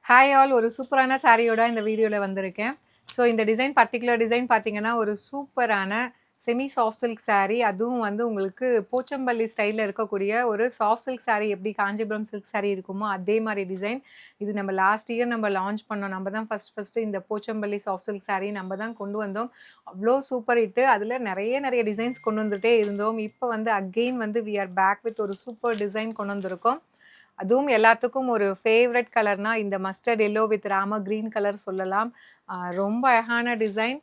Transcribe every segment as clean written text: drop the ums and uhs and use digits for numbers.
Hi all, ஒரு சூப்பரான சாரியோட இந்த வீடியோவில் வந்திருக்கேன். ஸோ இந்த பர்டிகுலர் டிசைன் பார்த்தீங்கன்னா ஒரு சூப்பரான செமி சாஃப்ட் சில்க் saree. அதுவும் வந்து உங்களுக்கு போச்சம்பள்ளி ஸ்டைலில் இருக்கக்கூடிய ஒரு சாஃப்ட் சில்க் saree எப்படி காஞ்சிபுரம் சில்க் saree இருக்குமோ அதே மாதிரி டிசைன். இது நம்ம லாஸ்ட் இயர் நம்ம லான்ச் பண்ணோம். நம்ம தான் ஃபஸ்ட்டு இந்த போச்சம்பள்ளி சாஃப்ட் சில்க் saree நம்ம தான் கொண்டு வந்தோம். அவ்வளோ சூப்பர் ஹிட்டு. அதில் நிறைய டிசைன்ஸ் கொண்டு வந்துகிட்டே இருந்தோம். இப்போ வந்து அகெயின் வந்து வி ஆர் பேக் வித் ஒரு சூப்பர் டிசைன் கொண்டு வந்திருக்கோம். அதுவும் எல்லாத்துக்கும் ஒரு ஃபேவரட் கலர்னா இந்த mustard yellow with Rama green colour சொல்லலாம். ரொம்ப அழகான டிசைன்.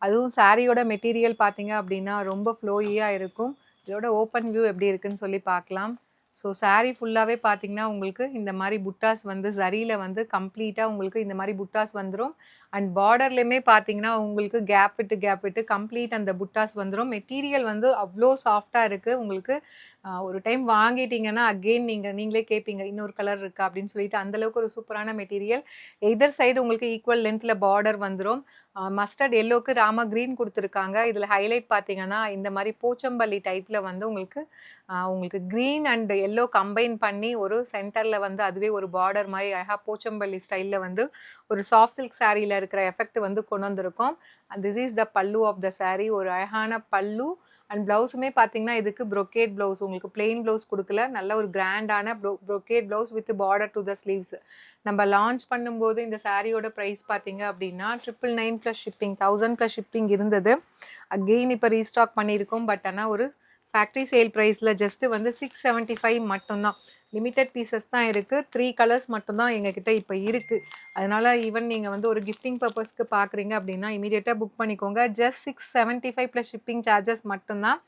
அதுவும் சாரியோட மெட்டீரியல் பார்த்தீங்க அப்படின்னா ரொம்ப ஃப்ளோயியாக இருக்கும். இதோட ஓப்பன் வியூ எப்படி இருக்குன்னு சொல்லி பார்க்கலாம். ஸோ சாரீ ஃபுல்லாகவே பார்த்தீங்கன்னா உங்களுக்கு இந்த மாதிரி புட்டாஸ் வந்து ஜரியில் வந்து கம்ப்ளீட்டாக உங்களுக்கு இந்த மாதிரி புட்டாஸ் வந்துடும். அண்ட் பார்டர்லேயுமே பார்த்தீங்கன்னா உங்களுக்கு கேப் விட்டு கம்ப்ளீட் அந்த புட்டாஸ் வந்துடும். மெட்டீரியல் வந்து அவ்வளோ சாஃப்டாக இருக்குது. உங்களுக்கு ஒரு டைம் வாங்கிட்டீங்கன்னா அகெயின் நீங்களே கேட்பீங்க இன்னொரு கலர் இருக்கா அப்படின்னு சொல்லிட்டு. அந்தளவுக்கு ஒரு சூப்பரான மெட்டீரியல். எதர் சைடு உங்களுக்கு ஈக்குவல் லென்த்தில் பார்டர் வந்துடும். மஸ்டர்ட் எல்லோக்கு ராம கிரீன் கொடுத்துருக்காங்க. இதில் ஹைலைட் பார்த்தீங்கன்னா இந்த மாதிரி போச்சம்பள்ளி டைப்பில் வந்து உங்களுக்கு க்ரீன் அண்ட் எல்லோ கம்பைன் பண்ணி ஒரு சென்டரில் வந்து அதுவே ஒரு பார்டர் மாதிரி அழகாக போச்சம்பள்ளி ஸ்டைலில் வந்து ஒரு சாஃப்ட் சில்க் சாரியில் இருக்கிற எஃபெக்ட் வந்து கொண்டு வந்திருக்கோம். அண்ட் திஸ் இஸ் த பல்லு ஆஃப் த சாரீ. ஒரு அழகான பல்லு. அண்ட் ப்ளவுஸுமே பார்த்தீங்கன்னா இதுக்கு ப்ரொக்கேட் ப்ளவுஸ், உங்களுக்கு பிளெயின் ப்ளவுஸ் கொடுக்கல, நல்ல ஒரு கிராண்டான brocade blouse with border to the sleeves. நம்ம லான்ச் பண்ணும்போது இந்த சாரியோட ப்ரைஸ் பார்த்தீங்க அப்படின்னா 999 ப்ளஸ் ஷிப்பிங், 1000 ப்ளஸ் ஷிப்பிங் இருந்தது. அகெயின் இப்போ ரீஸ்டாக் பண்ணியிருக்கோம். பட் ஆனால் ஒரு ஃபேக்ட்ரி சேல் ப்ரைஸில் ஜஸ்ட்டு வந்து 675 மட்டும்தான். லிமிட்டட் பீசஸ் தான் இருக்குது. 3 கலர்ஸ் மட்டும்தான் எங்ககிட்ட இப்போ இருக்குது. அதனால் ஈவன் நீங்கள் வந்து ஒரு கிஃப்டிங் பர்பஸ்க்கு பார்க்குறீங்க அப்படின்னா இமீடியட்டாக புக் பண்ணிக்கோங்க. ஜஸ்ட் 675 ப்ளஸ் ஷிப்பிங் சார்ஜஸ் மட்டும்தான்.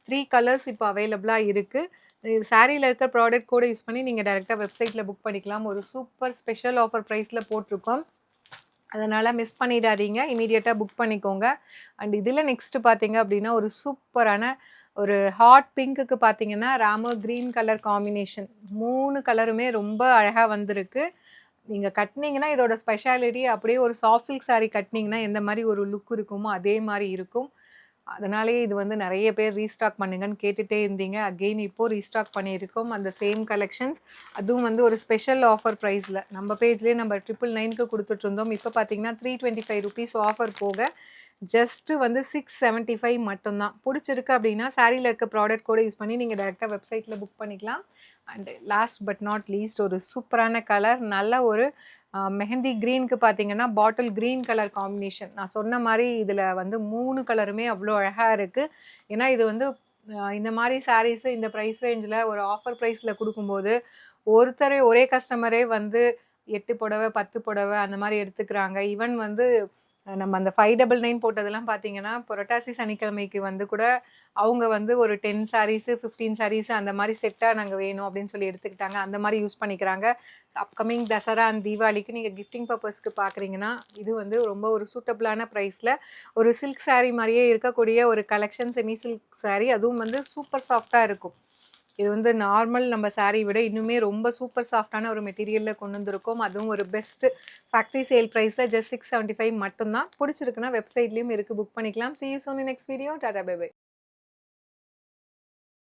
3 கலர்ஸ் இப்போ அவைலபிளாக இருக்குது. சாரியில் இருக்க ப்ராடக்ட் கூட யூஸ் பண்ணி நீங்கள் டேரெக்டாக வெப்சைட்டில் புக் பண்ணிக்கலாம். ஒரு சூப்பர் ஸ்பெஷல் ஆஃபர் ப்ரைஸில் போட்டிருக்கோம். அதனால் மிஸ் பண்ணிடாதீங்க, இமீடியட்டாக புக் பண்ணிக்கோங்க. அண்ட் இதில் நெக்ஸ்ட்டு பார்த்தீங்க அப்படின்னா ஒரு சூப்பரான ஒரு ஹாட் பிங்க்குக்கு பார்த்தீங்கன்னா ராம க்ரீன் கலர் காம்பினேஷன். 3 கலருமே ரொம்ப அழகாக வந்திருக்கு. நீங்கள் கட்டினீங்கன்னா இதோட ஸ்பெஷாலிட்டி அப்படியே ஒரு சாஃப்ட் சில்க் சாரீ கட்டினீங்கன்னா எந்த மாதிரி ஒரு லுக் இருக்குமோ அதே மாதிரி இருக்கும். அதனாலேயே இது வந்து நிறைய பேர் ரீஸ்டாக் பண்ணுங்கன்னு கேட்டுகிட்டே இருந்தீங்க. அகெயின் இப்போது ரீஸ்டாக் பண்ணியிருக்கோம் அந்த சேம் கலெக்ஷன்ஸ். அதுவும் வந்து ஒரு ஸ்பெஷல் ஆஃபர் ப்ரைஸில் நம்ம பேஜ்லேயே நம்ம 999க்கு கொடுத்துட்ருந்தோம். இப்போ பார்த்தீங்கன்னா 325 ருபீஸ் ஆஃபர் போக ஜஸ்ட்டு வந்து 675 மட்டும்தான். பிடிச்சிருக்கு அப்படின்னா சாரியில் இருக்க ப்ராடக்ட் கூட யூஸ் பண்ணி நீங்கள் டேரெக்டாக வெப்சைட்டில் புக் பண்ணிக்கலாம். And last but not least ஒரு சூப்பரான கலர், நல்ல ஒரு மெஹந்தி க்ரீனுக்கு பார்த்தீங்கன்னா பாட்டில் க்ரீன் கலர் காம்பினேஷன். நான் சொன்ன மாதிரி இதில் வந்து 3 கலருமே அவ்வளோ அழகாக இருக்குது. ஏன்னா இது வந்து இந்த மாதிரி சாரீஸு இந்த ப்ரைஸ் ரேஞ்சில் ஒரு ஆஃபர் ப்ரைஸில் கொடுக்கும்போது ஒரே கஸ்டமரே வந்து 8 புடவை 10 புடவை அந்த மாதிரி எடுத்துக்கிறாங்க. ஈவன் வந்து நம்ம அந்த 599 போட்டதெல்லாம் பார்த்தீங்கன்னா புரட்டாசி சனிக்கிழமைக்கு வந்து கூட அவங்க வந்து ஒரு 10 சாரீஸு 15 சாரீஸு அந்த மாதிரி செட்டாக நாங்கள் வேணும் அப்படின்னு சொல்லி எடுத்துக்கிட்டாங்க. அந்த மாதிரி யூஸ் பண்ணிக்கிறாங்க. அப்கமிங் தசரா அண்ட் தீபாவளிக்கு நீங்கள் கிஃப்டிங் பர்பஸ்க்கு பார்க்குறீங்கன்னா இது வந்து ரொம்ப ஒரு சூட்டபிளான ப்ரைஸில் ஒரு சில்க் சாரீ மாதிரியே இருக்கக்கூடிய ஒரு கலெக்ஷன் செமி சில்க் சாரீ. அதுவும் வந்து சூப்பர் சாஃப்டாக இருக்கும். இது வந்து நார்மல் நம்ம சாரீ விட இன்னுமே ரொம்ப சூப்பர் சாஃப்டான ஒரு மெட்டீரியலில் கொண்டு வந்திருக்கோம். அதுவும் ஒரு பெஸ்ட்டு ஃபேக்ட்ரி சேல் ப்ரைஸில் ஜஸ்ட் 675 மட்டும்தான். பிடிச்சிருக்குன்னா வெப்சைட்லேயும் இருக்குது, புக் பண்ணிக்கலாம். See you soon in next video. Tata, bye bye.